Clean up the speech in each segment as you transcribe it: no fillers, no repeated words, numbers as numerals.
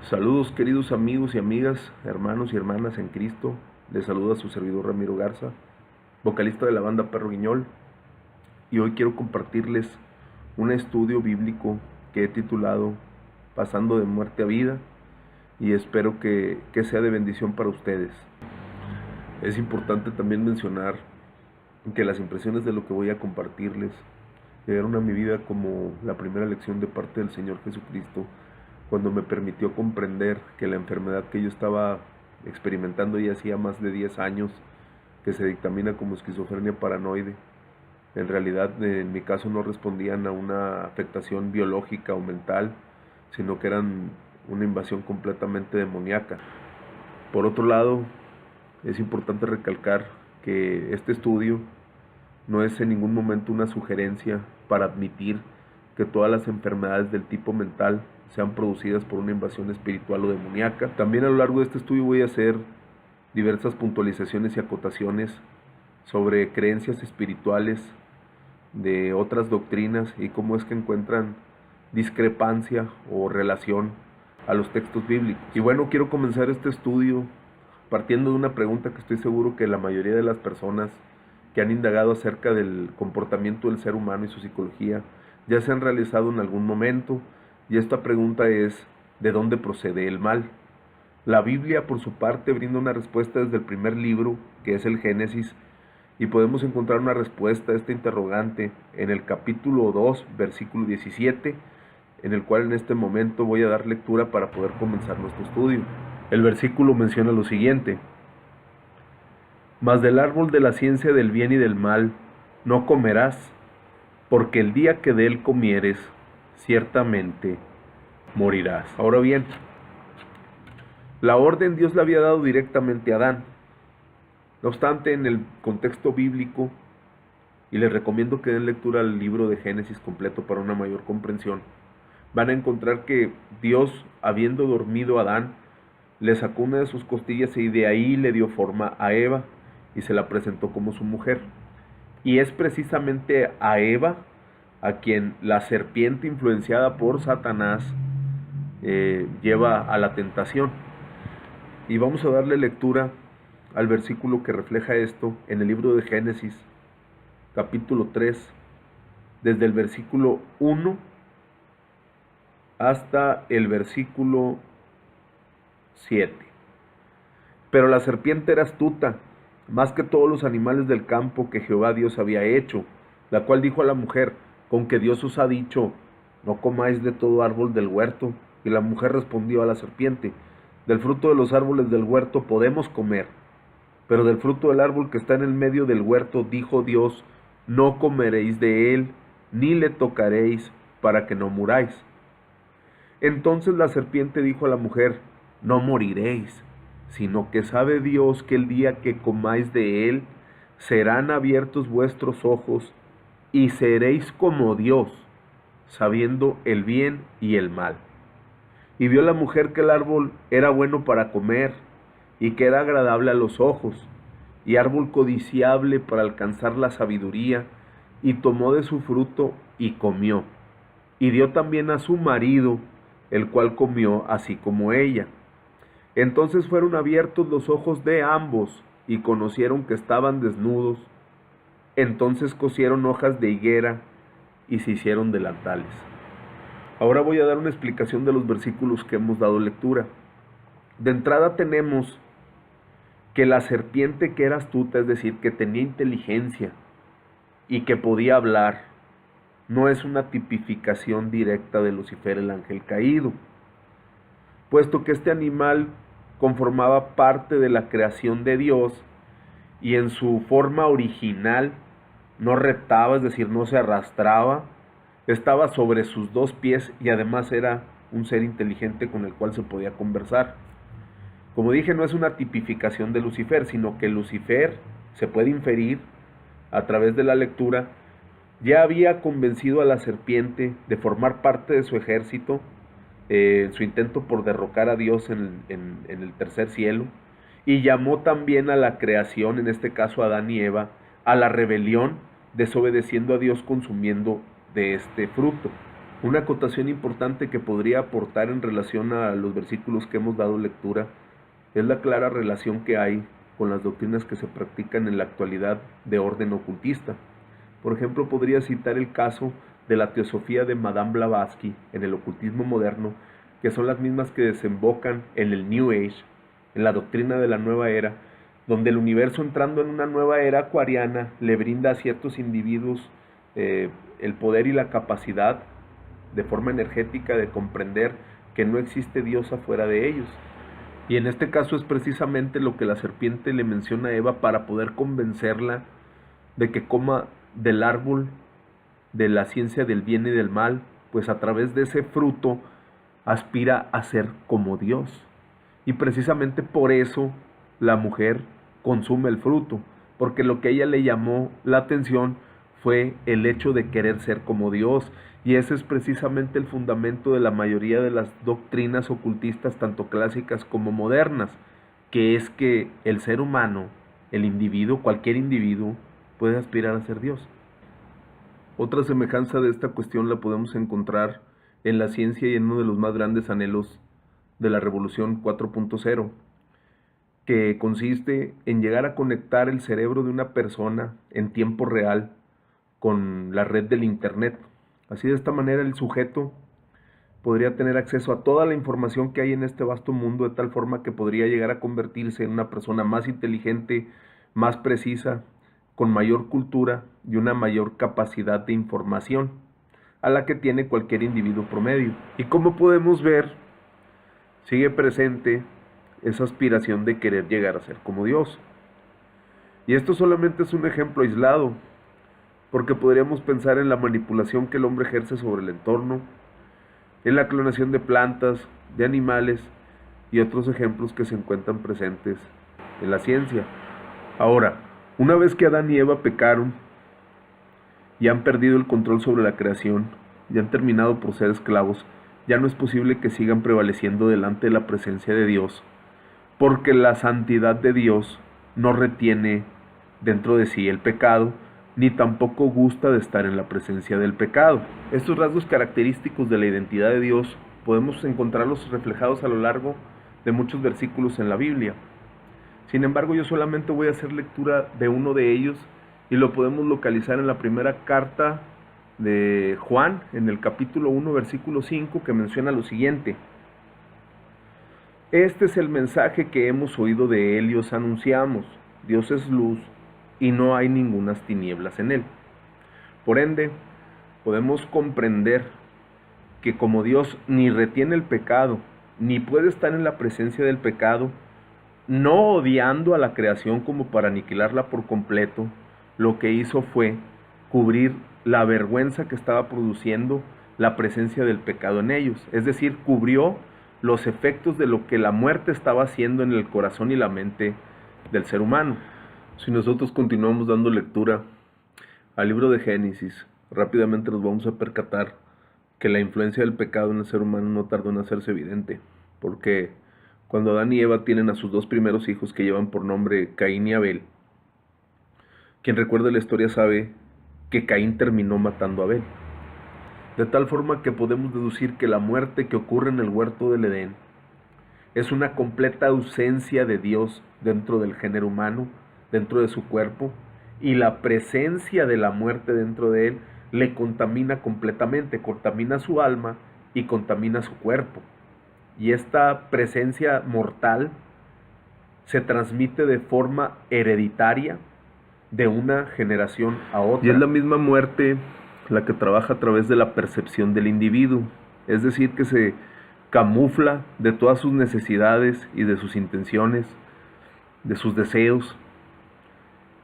Saludos queridos amigos y amigas, hermanos y hermanas en Cristo. Les saluda su servidor Ramiro Garza, vocalista de la banda Perro Guiñol. Y hoy quiero compartirles un estudio bíblico que he titulado Pasando de muerte a vida, y espero que sea de bendición para ustedes. Es importante también mencionar que las impresiones de lo que voy a compartirles llegaron a mi vida como la primera lección de parte del Señor Jesucristo, cuando me permitió comprender que la enfermedad que yo estaba experimentando ya hacía más de 10 años, que se dictamina como esquizofrenia paranoide, en realidad en mi caso no respondían a una afectación biológica o mental, sino que eran una invasión completamente demoníaca. Por otro lado, es importante recalcar que este estudio no es en ningún momento una sugerencia para admitir que todas las enfermedades del tipo mental sean producidas por una invasión espiritual o demoníaca. También a lo largo de este estudio voy a hacer diversas puntualizaciones y acotaciones sobre creencias espirituales de otras doctrinas y cómo es que encuentran discrepancia o relación a los textos bíblicos. Y bueno, quiero comenzar este estudio partiendo de una pregunta que estoy seguro que la mayoría de las personas que han indagado acerca del comportamiento del ser humano y su psicología ya se han realizado en algún momento, y esta pregunta es: ¿de dónde procede el mal? La Biblia, por su parte, brinda una respuesta desde el primer libro, que es el Génesis, y podemos encontrar una respuesta a esta interrogante en el capítulo 2, versículo 17, en el cual en este momento voy a dar lectura para poder comenzar nuestro estudio. El versículo menciona lo siguiente: Mas del árbol de la ciencia del bien y del mal no comerás, porque el día que de él comieres, ciertamente morirás. Ahora bien, la orden Dios la había dado directamente a Adán. No obstante, en el contexto bíblico, y les recomiendo que den lectura al libro de Génesis completo para una mayor comprensión, van a encontrar que Dios, habiendo dormido a Adán, le sacó una de sus costillas y de ahí le dio forma a Eva y se la presentó como su mujer. Y es precisamente a Eva a quien la serpiente, influenciada por Satanás, lleva a la tentación. Y vamos a darle lectura al versículo que refleja esto en el libro de Génesis, capítulo 3, desde el versículo 1 hasta el versículo 7. Pero la serpiente era astuta, más que todos los animales del campo que Jehová Dios había hecho, la cual dijo a la mujer: con que Dios os ha dicho, no comáis de todo árbol del huerto. Y la mujer respondió a la serpiente: del fruto de los árboles del huerto podemos comer, pero del fruto del árbol que está en el medio del huerto, dijo Dios, no comeréis de él, ni le tocaréis, para que no muráis. Entonces la serpiente dijo a la mujer: no moriréis, sino que sabe Dios que el día que comáis de él, serán abiertos vuestros ojos, y seréis como Dios, sabiendo el bien y el mal. Y vio la mujer que el árbol era bueno para comer, y que era agradable a los ojos, y árbol codiciable para alcanzar la sabiduría, y tomó de su fruto y comió. Y dio también a su marido, el cual comió así como ella. Entonces fueron abiertos los ojos de ambos, y conocieron que estaban desnudos. Entonces cosieron hojas de higuera y se hicieron delantales. Ahora voy a dar una explicación de los versículos que hemos dado lectura. De entrada tenemos que la serpiente, que era astuta, es decir, que tenía inteligencia y que podía hablar, no es una tipificación directa de Lucifer, el ángel caído, puesto que este animal conformaba parte de la creación de Dios y en su forma original no reptaba, es decir, no se arrastraba, estaba sobre sus dos pies y además era un ser inteligente con el cual se podía conversar. Como dije, no es una tipificación de Lucifer, sino que Lucifer, se puede inferir a través de la lectura, ya había convencido a la serpiente de formar parte de su ejército, en su intento por derrocar a Dios en el tercer cielo, y llamó también a la creación, en este caso a Adán y Eva, a la rebelión, desobedeciendo a Dios consumiendo de este fruto. Una acotación importante que podría aportar en relación a los versículos que hemos dado lectura es la clara relación que hay con las doctrinas que se practican en la actualidad de orden ocultista. Por ejemplo, podría citar el caso de la teosofía de Madame Blavatsky en el ocultismo moderno, que son las mismas que desembocan en el New Age, en la doctrina de la nueva era, donde el universo, entrando en una nueva era acuariana, le brinda a ciertos individuos el poder y la capacidad de forma energética de comprender que no existe Dios afuera de ellos. Y en este caso es precisamente lo que la serpiente le menciona a Eva para poder convencerla de que coma del árbol de la ciencia del bien y del mal, pues a través de ese fruto aspira a ser como Dios. Y precisamente por eso la mujer consume el fruto, porque lo que a ella le llamó la atención fue el hecho de querer ser como Dios. Y ese es precisamente el fundamento de la mayoría de las doctrinas ocultistas, tanto clásicas como modernas, que es que el ser humano, el individuo, cualquier individuo, puede aspirar a ser Dios. Otra semejanza de esta cuestión la podemos encontrar en la ciencia y en uno de los más grandes anhelos de la Revolución 4.0, que consiste en llegar a conectar el cerebro de una persona en tiempo real con la red del Internet. Así, de esta manera, el sujeto podría tener acceso a toda la información que hay en este vasto mundo, de tal forma que podría llegar a convertirse en una persona más inteligente, más precisa, con mayor cultura y una mayor capacidad de información a la que tiene cualquier individuo promedio. Y como podemos ver, sigue presente esa aspiración de querer llegar a ser como Dios. Y esto solamente es un ejemplo aislado, porque podríamos pensar en la manipulación que el hombre ejerce sobre el entorno, en la clonación de plantas, de animales y otros ejemplos que se encuentran presentes en la ciencia. Ahora, una vez que Adán y Eva pecaron y han perdido el control sobre la creación y han terminado por ser esclavos, ya no es posible que sigan prevaleciendo delante de la presencia de Dios, porque la santidad de Dios no retiene dentro de sí el pecado, ni tampoco gusta de estar en la presencia del pecado. Estos rasgos característicos de la identidad de Dios podemos encontrarlos reflejados a lo largo de muchos versículos en la Biblia. Sin embargo, yo solamente voy a hacer lectura de uno de ellos y lo podemos localizar en la primera carta de Juan, en el capítulo 1, versículo 5, que menciona lo siguiente: este es el mensaje que hemos oído de él y os anunciamos: Dios es luz y no hay ningunas tinieblas en él. Por ende, podemos comprender que como Dios ni retiene el pecado, ni puede estar en la presencia del pecado, no odiando a la creación como para aniquilarla por completo, lo que hizo fue cubrir la vergüenza que estaba produciendo la presencia del pecado en ellos. Es decir, cubrió los efectos de lo que la muerte estaba haciendo en el corazón y la mente del ser humano. Si nosotros continuamos dando lectura al libro de Génesis, rápidamente nos vamos a percatar que la influencia del pecado en el ser humano no tardó en hacerse evidente, porque cuando Adán y Eva tienen a sus dos primeros hijos, que llevan por nombre Caín y Abel, quien recuerda la historia sabe que Caín terminó matando a Abel, de tal forma que podemos deducir que la muerte que ocurre en el huerto del Edén es una completa ausencia de Dios dentro del género humano, dentro de su cuerpo, y la presencia de la muerte dentro de él le contamina completamente, contamina su alma y contamina su cuerpo. Y esta presencia mortal se transmite de forma hereditaria de una generación a otra. Y es la misma muerte la que trabaja a través de la percepción del individuo, es decir, que se camufla de todas sus necesidades y de sus intenciones, de sus deseos,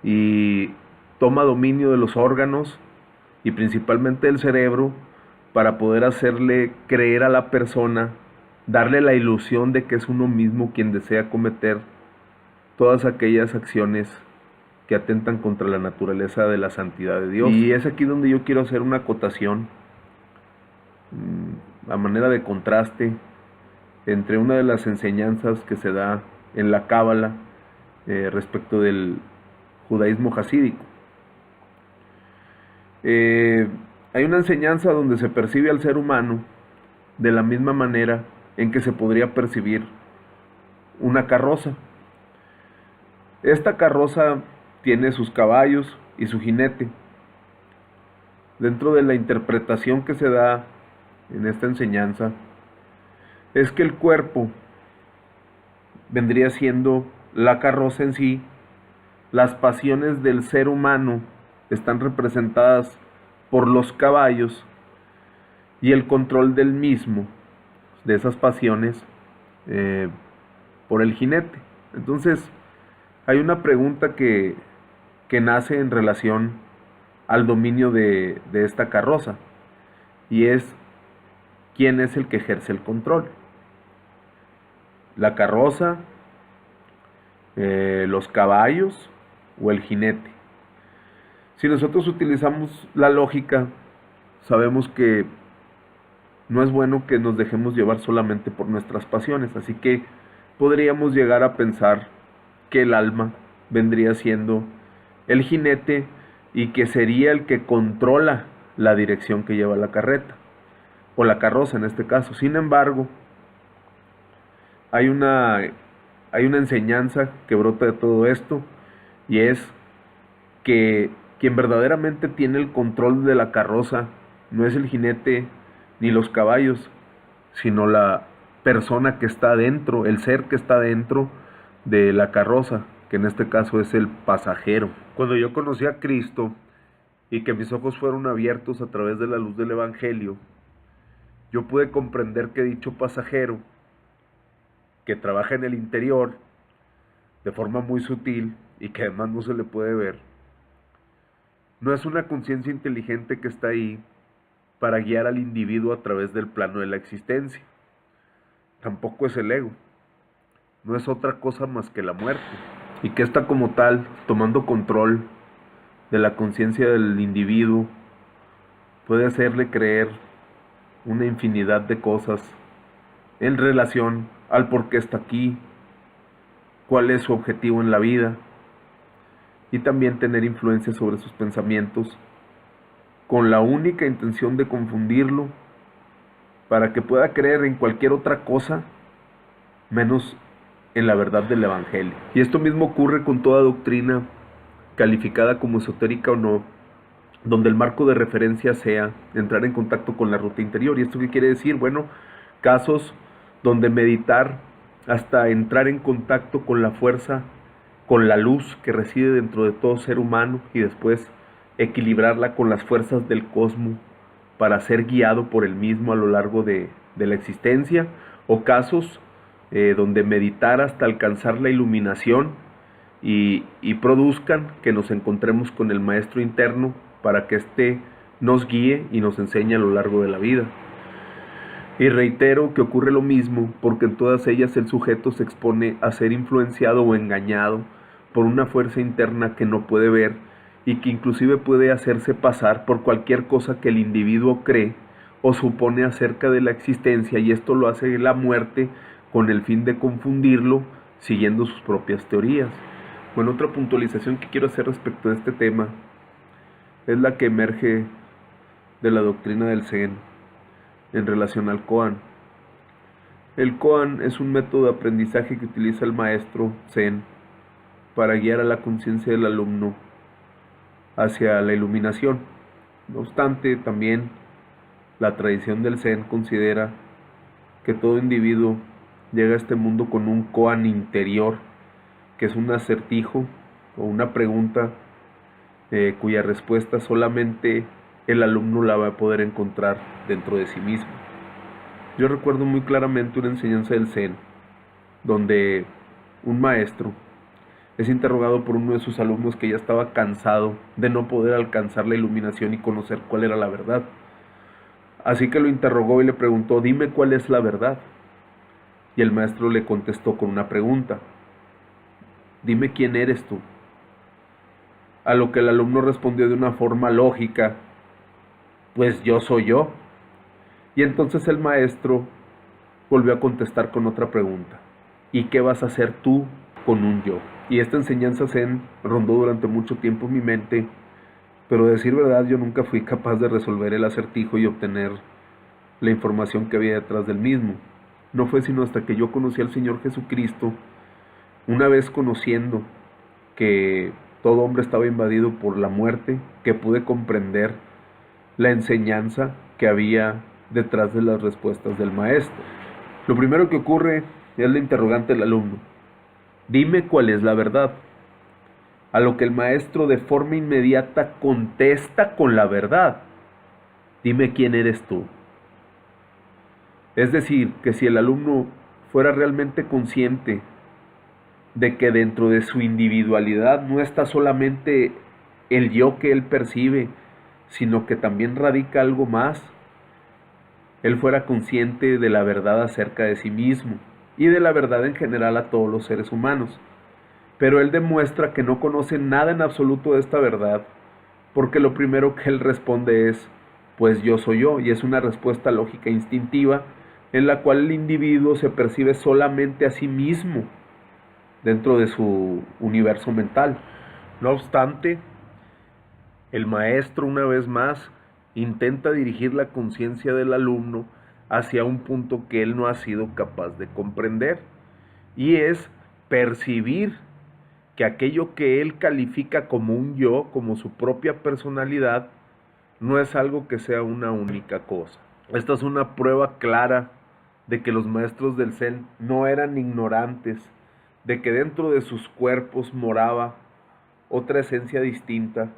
y toma dominio de los órganos y principalmente del cerebro para poder hacerle creer a la persona, darle la ilusión de que es uno mismo quien desea cometer todas aquellas acciones que atentan contra la naturaleza de la santidad de Dios. Y es aquí donde yo quiero hacer una acotación a manera de contraste entre una de las enseñanzas que se da en la Cábala respecto del judaísmo jasídico. Hay una enseñanza donde se percibe al ser humano de la misma manera en que se podría percibir una carroza. Esta carroza tiene sus caballos y su jinete. Dentro de la interpretación que se da en esta enseñanza, es que el cuerpo vendría siendo la carroza en sí. Las pasiones del ser humano están representadas por los caballos y el control del mismo, de esas pasiones, por el jinete. Entonces, hay una pregunta que nace en relación al dominio de esta carroza, y es: ¿quién es el que ejerce el control? ¿La carroza, los caballos o el jinete? Si nosotros utilizamos la lógica, sabemos que no es bueno que nos dejemos llevar solamente por nuestras pasiones, así que podríamos llegar a pensar que el alma vendría siendo el jinete y que sería el que controla la dirección que lleva la carreta, o la carroza en este caso. Sin embargo, hay una enseñanza que brota de todo esto, y es que quien verdaderamente tiene el control de la carroza no es el jinete ni los caballos, sino la persona que está dentro, el ser que está dentro de la carroza, que en este caso es el pasajero. Cuando yo conocí a Cristo y que mis ojos fueron abiertos a través de la luz del Evangelio, yo pude comprender que dicho pasajero, que trabaja en el interior de forma muy sutil y que además no se le puede ver, no es una conciencia inteligente que está ahí para guiar al individuo a través del plano de la existencia. Tampoco es el ego. No es otra cosa más que la muerte. Y que está como tal, tomando control de la conciencia del individuo, puede hacerle creer una infinidad de cosas en relación al por qué está aquí, cuál es su objetivo en la vida, y también tener influencia sobre sus pensamientos, con la única intención de confundirlo, para que pueda creer en cualquier otra cosa, menos en la verdad del Evangelio. Y esto mismo ocurre con toda doctrina, calificada como esotérica o no, donde el marco de referencia sea entrar en contacto con la ruta interior. ¿Y esto qué quiere decir? Bueno, casos donde meditar hasta entrar en contacto con la fuerza, con la luz que reside dentro de todo ser humano, y después equilibrarla con las fuerzas del cosmos para ser guiado por el mismo a lo largo de la existencia, o casos donde meditar hasta alcanzar la iluminación y produzcan que nos encontremos con el maestro interno para que éste nos guíe y nos enseñe a lo largo de la vida. Y reitero que ocurre lo mismo, porque en todas ellas el sujeto se expone a ser influenciado o engañado por una fuerza interna que no puede ver, y que inclusive puede hacerse pasar por cualquier cosa que el individuo cree o supone acerca de la existencia, y esto lo hace la muerte con el fin de confundirlo, siguiendo sus propias teorías. Bueno, otra puntualización que quiero hacer respecto a este tema es la que emerge de la doctrina del Zen en relación al Koan. El Koan es un método de aprendizaje que utiliza el maestro Zen para guiar a la conciencia del alumno hacia la iluminación. No obstante, también la tradición del Zen considera que todo individuo llega a este mundo con un Koan interior, que es un acertijo o una pregunta cuya respuesta solamente el alumno la va a poder encontrar dentro de sí mismo. Yo recuerdo muy claramente una enseñanza del Zen donde un maestro es interrogado por uno de sus alumnos que ya estaba cansado de no poder alcanzar la iluminación y conocer cuál era la verdad. Así que lo interrogó y le preguntó: dime cuál es la verdad. Y el maestro le contestó con una pregunta: dime quién eres tú. A lo que el alumno respondió de una forma lógica: pues yo soy yo. Y entonces el maestro volvió a contestar con otra pregunta: ¿y qué vas a hacer tú con un yo? Y esta enseñanza Zen rondó durante mucho tiempo mi mente, pero a decir verdad yo nunca fui capaz de resolver el acertijo y obtener la información que había detrás del mismo. No fue sino hasta que yo conocí al Señor Jesucristo, una vez conociendo que todo hombre estaba invadido por la muerte, que pude comprender la enseñanza que había detrás de las respuestas del maestro. Lo primero que ocurre es la interrogante del alumno. Dime cuál es la verdad. A lo que el maestro de forma inmediata contesta con la verdad. Dime quién eres tú. Es decir, que si el alumno fuera realmente consciente de que dentro de su individualidad no está solamente el yo que él percibe, sino que también radica algo más, él fuera consciente de la verdad acerca de sí mismo y de la verdad en general a todos los seres humanos. Pero él demuestra que no conoce nada en absoluto de esta verdad, porque lo primero que él responde es, pues yo soy yo, y es una respuesta lógica e instintiva en la cual el individuo se percibe solamente a sí mismo dentro de su universo mental. No obstante, el maestro una vez más intenta dirigir la conciencia del alumno hacia un punto que él no ha sido capaz de comprender, y es percibir que aquello que él califica como un yo, como su propia personalidad, no es algo que sea una única cosa. Esta es una prueba clara de que los maestros del Zen no eran ignorantes, de que dentro de sus cuerpos moraba otra esencia distinta,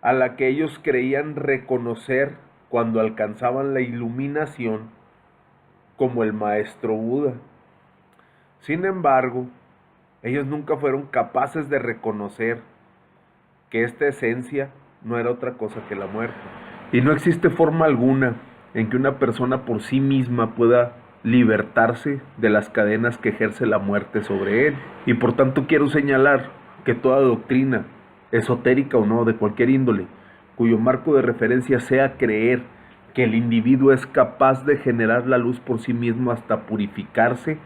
a la que ellos creían reconocer cuando alcanzaban la iluminación como el maestro Buda. Sin embargo, ellos nunca fueron capaces de reconocer que esta esencia no era otra cosa que la muerte. Y no existe forma alguna en que una persona por sí misma pueda libertarse de las cadenas que ejerce la muerte sobre él. Y por tanto quiero señalar que toda doctrina, esotérica o no, de cualquier índole, cuyo marco de referencia sea creer que el individuo es capaz de generar la luz por sí mismo hasta purificarse,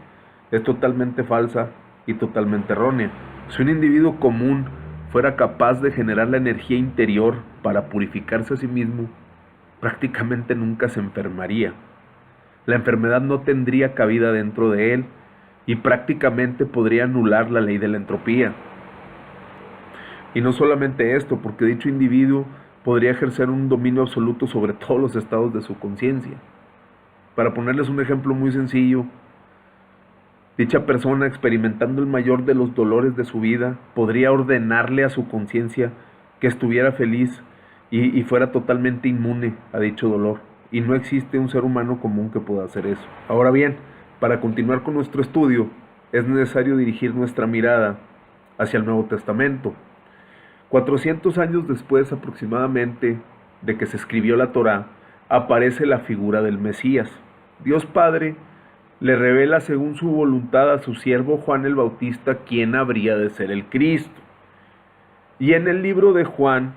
es totalmente falsa y totalmente errónea. Si un individuo común fuera capaz de generar la energía interior para purificarse a sí mismo, prácticamente nunca se enfermaría. La enfermedad no tendría cabida dentro de él y prácticamente podría anular la ley de la entropía. Y no solamente esto, porque dicho individuo podría ejercer un dominio absoluto sobre todos los estados de su conciencia. Para ponerles un ejemplo muy sencillo, dicha persona, experimentando el mayor de los dolores de su vida, podría ordenarle a su conciencia que estuviera feliz y fuera totalmente inmune a dicho dolor. Y no existe un ser humano común que pueda hacer eso. Ahora bien, para continuar con nuestro estudio, es necesario dirigir nuestra mirada hacia el Nuevo Testamento. 400 años después aproximadamente de que se escribió la Torá, aparece la figura del Mesías. Dios Padre le revela según su voluntad a su siervo Juan el Bautista quién habría de ser el Cristo. Y en el libro de Juan,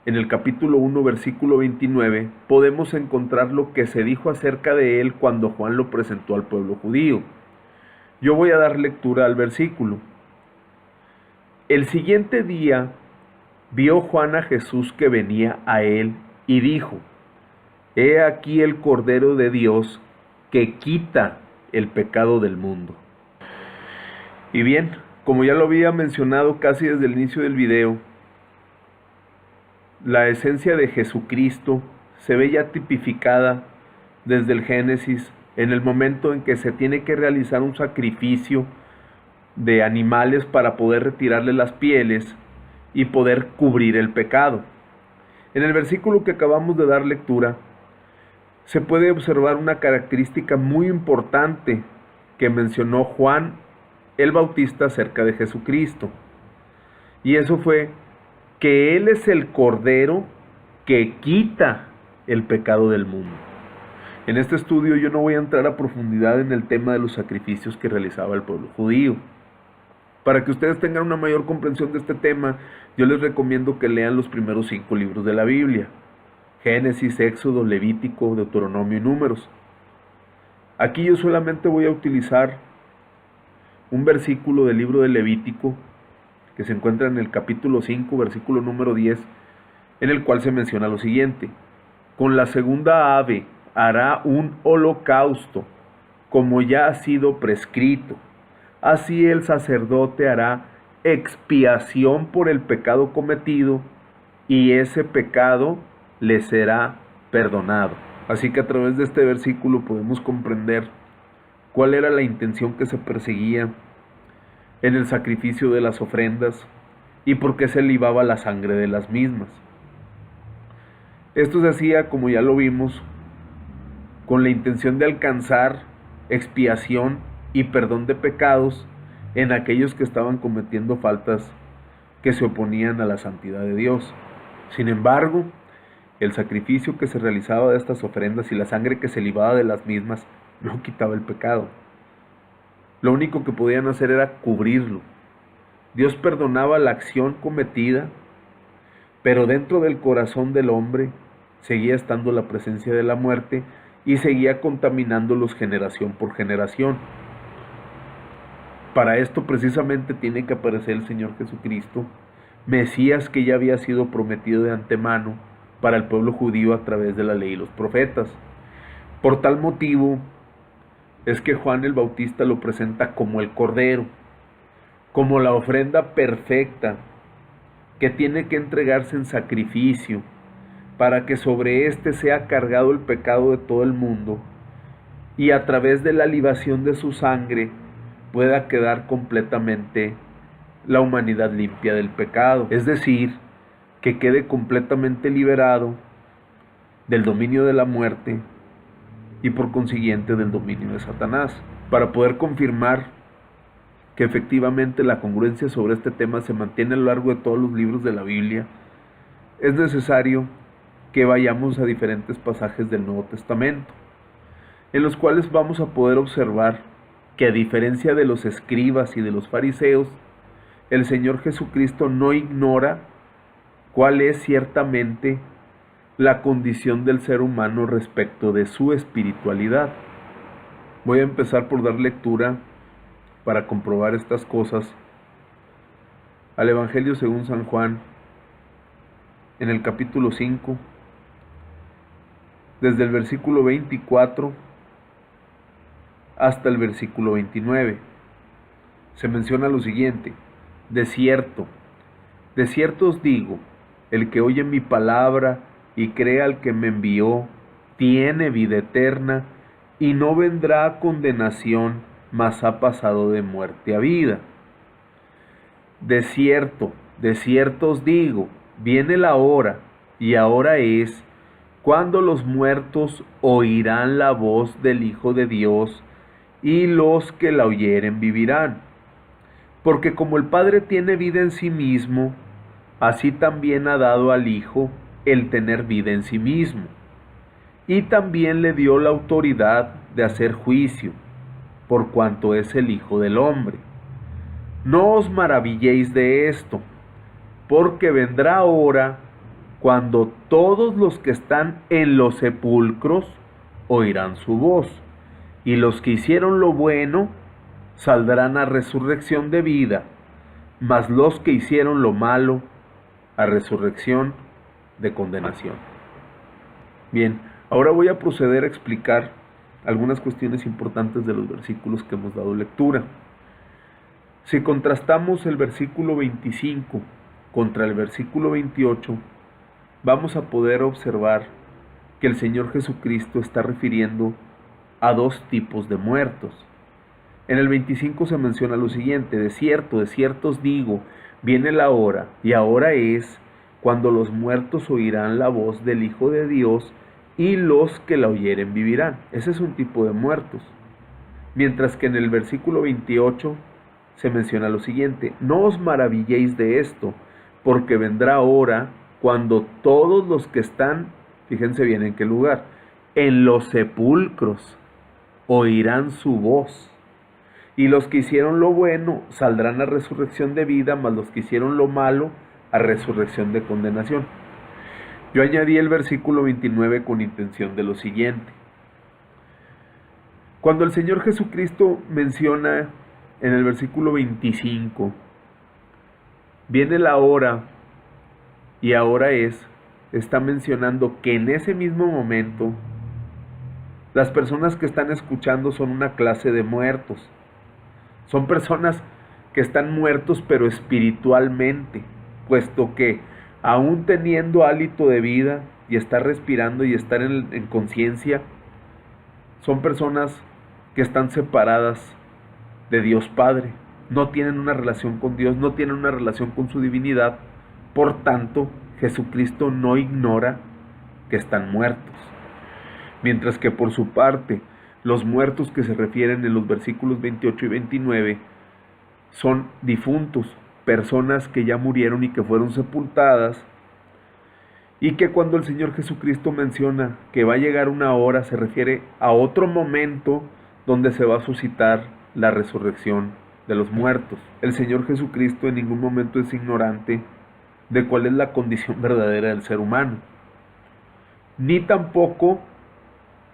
en el capítulo 1, versículo 29, podemos encontrar lo que se dijo acerca de él cuando Juan lo presentó al pueblo judío. Yo voy a dar lectura al versículo. El siguiente día vio Juan a Jesús que venía a él y dijo: He aquí el Cordero de Dios que quita el pecado del mundo. Y bien, como ya lo había mencionado casi desde el inicio del video, la esencia de Jesucristo se ve ya tipificada desde el Génesis, en el momento en que se tiene que realizar un sacrificio de animales para poder retirarle las pieles y poder cubrir el pecado. En el versículo que acabamos de dar lectura, se puede observar una característica muy importante que mencionó Juan el Bautista acerca de Jesucristo. Y eso fue que Él es el Cordero que quita el pecado del mundo. En este estudio yo no voy a entrar a profundidad en el tema de los sacrificios que realizaba el pueblo judío. Para que ustedes tengan una mayor comprensión de este tema, yo les recomiendo que lean los primeros 5 libros de la Biblia: Génesis, Éxodo, Levítico, Deuteronomio y Números. Aquí yo solamente voy a utilizar un versículo del libro de Levítico que se encuentra en el capítulo 5, versículo número 10, en el cual se menciona lo siguiente: con la segunda ave hará un holocausto, como ya ha sido prescrito. Así el sacerdote hará expiación por el pecado cometido, y ese pecado le será perdonado. Así que a través de este versículo podemos comprender cuál era la intención que se perseguía en el sacrificio de las ofrendas y por qué se libaba la sangre de las mismas. Esto se hacía, como ya lo vimos, con la intención de alcanzar expiación y perdón de pecados en aquellos que estaban cometiendo faltas que se oponían a la santidad de Dios. Sin embargo, el sacrificio que se realizaba de estas ofrendas y la sangre que se libaba de las mismas no quitaba el pecado. Lo único que podían hacer era cubrirlo. Dios perdonaba la acción cometida, pero dentro del corazón del hombre seguía estando la presencia de la muerte y seguía contaminándolos generación por generación. Para esto precisamente tiene que aparecer el Señor Jesucristo, Mesías que ya había sido prometido de antemano para el pueblo judío a través de la ley y los profetas. Por tal motivo es que Juan el Bautista lo presenta como el Cordero, como la ofrenda perfecta que tiene que entregarse en sacrificio para que sobre éste sea cargado el pecado de todo el mundo y a través de la libación de su sangre pueda quedar completamente la humanidad limpia del pecado, es decir, que quede completamente liberado del dominio de la muerte y por consiguiente del dominio de Satanás. Para poder confirmar que efectivamente la congruencia sobre este tema se mantiene a lo largo de todos los libros de la Biblia, es necesario que vayamos a diferentes pasajes del Nuevo Testamento, en los cuales vamos a poder observar que, a diferencia de los escribas y de los fariseos, el Señor Jesucristo no ignora cuál es ciertamente la condición del ser humano respecto de su espiritualidad. Voy a empezar por dar lectura para comprobar estas cosas al Evangelio según San Juan, en el capítulo 5, desde el versículo 24 hasta el versículo 29. Se menciona lo siguiente: de cierto os digo, el que oye mi palabra y cree al que me envió, tiene vida eterna, y no vendrá a condenación, mas ha pasado de muerte a vida. De cierto os digo, viene la hora, y ahora es, cuando los muertos oirán la voz del Hijo de Dios, y los que la oyeren vivirán. Porque como el Padre tiene vida en sí mismo, así también ha dado al Hijo el tener vida en sí mismo. Y también le dio la autoridad de hacer juicio, por cuanto es el Hijo del Hombre. No os maravilléis de esto, porque vendrá hora cuando todos los que están en los sepulcros oirán su voz, y los que hicieron lo bueno saldrán a resurrección de vida, mas los que hicieron lo malo a resurrección de condenación. Bien, ahora voy a proceder a explicar algunas cuestiones importantes de los versículos que hemos dado lectura. Si contrastamos el versículo 25 contra el versículo 28, vamos a poder observar que el Señor Jesucristo está refiriendo a dos tipos de muertos. En el 25 se menciona lo siguiente: de cierto os digo, viene la hora, y ahora es, cuando los muertos oirán la voz del Hijo de Dios, y los que la oyeren vivirán. Ese es un tipo de muertos. Mientras que en el versículo 28 se menciona lo siguiente: no os maravilléis de esto, porque vendrá hora cuando todos los que están, fíjense bien en qué lugar, en los sepulcros, oirán su voz. Y los que hicieron lo bueno saldrán a resurrección de vida, mas los que hicieron lo malo a resurrección de condenación. Yo añadí el versículo 29 con intención de lo siguiente. Cuando el Señor Jesucristo menciona en el versículo 25, viene la hora y ahora es está mencionando que en ese mismo momento las personas que están escuchando son una clase de muertos. Son personas que están muertos pero espiritualmente, puesto que aún teniendo hálito de vida y estar respirando y estar en conciencia, son personas que están separadas de Dios Padre. No tienen una relación con Dios, no tienen una relación con su divinidad. Por tanto, Jesucristo no ignora que están muertos. Mientras que por su parte, los muertos que se refieren en los versículos 28 y 29 son difuntos, personas que ya murieron y que fueron sepultadas, y que cuando el Señor Jesucristo menciona que va a llegar una hora, se refiere a otro momento donde se va a suscitar la resurrección de los muertos. El Señor Jesucristo en ningún momento es ignorante de cuál es la condición verdadera del ser humano, ni tampoco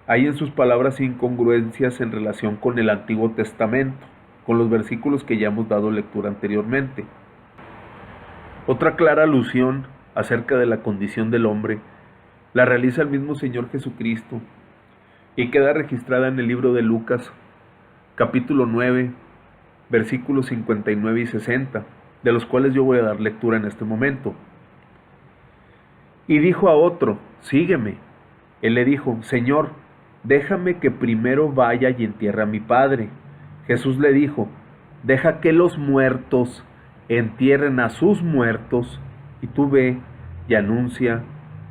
hay en sus palabras incongruencias en relación con el Antiguo Testamento, con los versículos que ya hemos dado lectura anteriormente. Otra clara alusión acerca de la condición del hombre la realiza el mismo Señor Jesucristo y queda registrada en el libro de Lucas, capítulo 9, versículos 59 y 60, de los cuales yo voy a dar lectura en este momento. Y dijo a otro: sígueme. Él le dijo: Señor, déjame que primero vaya y entierre a mi padre. Jesús le dijo: deja que los muertos entierren a sus muertos, y tú ve y anuncia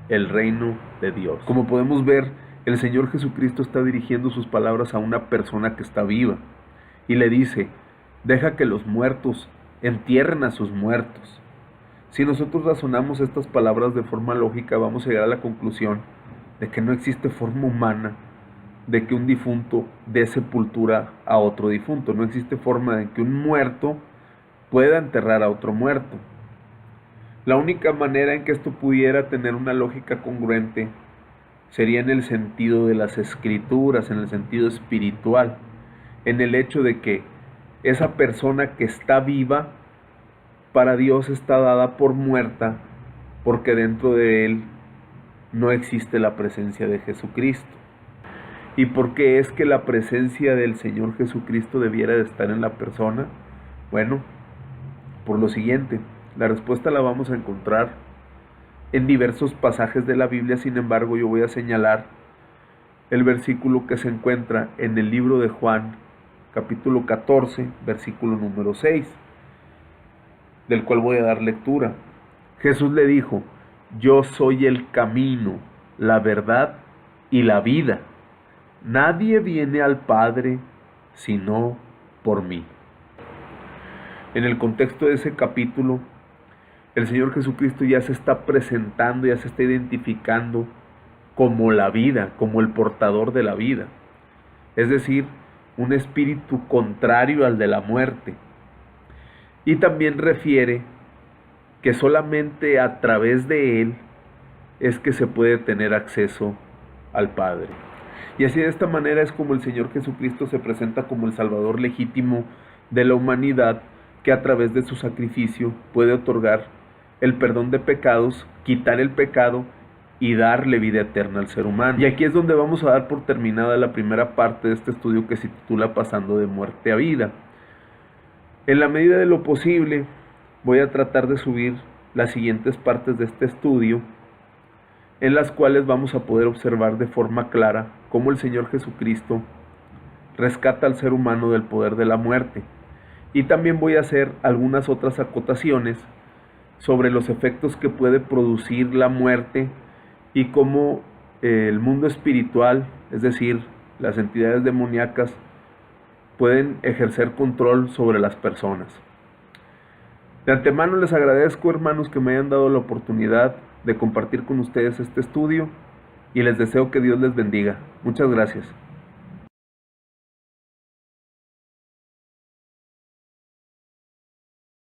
el reino de Dios. Como podemos ver, el Señor Jesucristo está dirigiendo sus palabras a una persona que está viva, y le dice: deja que los muertos entierren a sus muertos. Si nosotros razonamos estas palabras de forma lógica, vamos a llegar a la conclusión de que no existe forma humana de que un difunto dé sepultura a otro difunto. No existe forma de que un muerto pueda enterrar a otro muerto. La única manera en que esto pudiera tener una lógica congruente sería en el sentido de las escrituras, en el sentido espiritual, en el hecho de que esa persona que está viva, para Dios está dada por muerta, porque dentro de él no existe la presencia de Jesucristo. ¿Y por qué es que la presencia del Señor Jesucristo debiera de estar en la persona? Bueno, por lo siguiente, la respuesta la vamos a encontrar en diversos pasajes de la Biblia. Sin embargo, yo voy a señalar el versículo que se encuentra en el libro de Juan, capítulo 14, versículo número 6, del cual voy a dar lectura. Jesús le dijo: yo soy el camino, la verdad y la vida. Nadie viene al Padre sino por mí. En el contexto de ese capítulo, el Señor Jesucristo ya se está presentando, ya se está identificando como la vida, como el portador de la vida. Es decir, un espíritu contrario al de la muerte. Y también refiere que solamente a través de Él es que se puede tener acceso al Padre. Y así, de esta manera, es como el Señor Jesucristo se presenta como el Salvador legítimo de la humanidad, que a través de su sacrificio puede otorgar el perdón de pecados, quitar el pecado y darle vida eterna al ser humano. Y aquí es donde vamos a dar por terminada la primera parte de este estudio, que se titula Pasando de muerte a vida. En la medida de lo posible, voy a tratar de subir las siguientes partes de este estudio, en las cuales vamos a poder observar de forma clara cómo el Señor Jesucristo rescata al ser humano del poder de la muerte. Y también voy a hacer algunas otras acotaciones sobre los efectos que puede producir la muerte y cómo el mundo espiritual, es decir, las entidades demoníacas, pueden ejercer control sobre las personas. De antemano les agradezco, hermanos, que me hayan dado la oportunidad de compartir con ustedes este estudio, y les deseo que Dios les bendiga. Muchas gracias.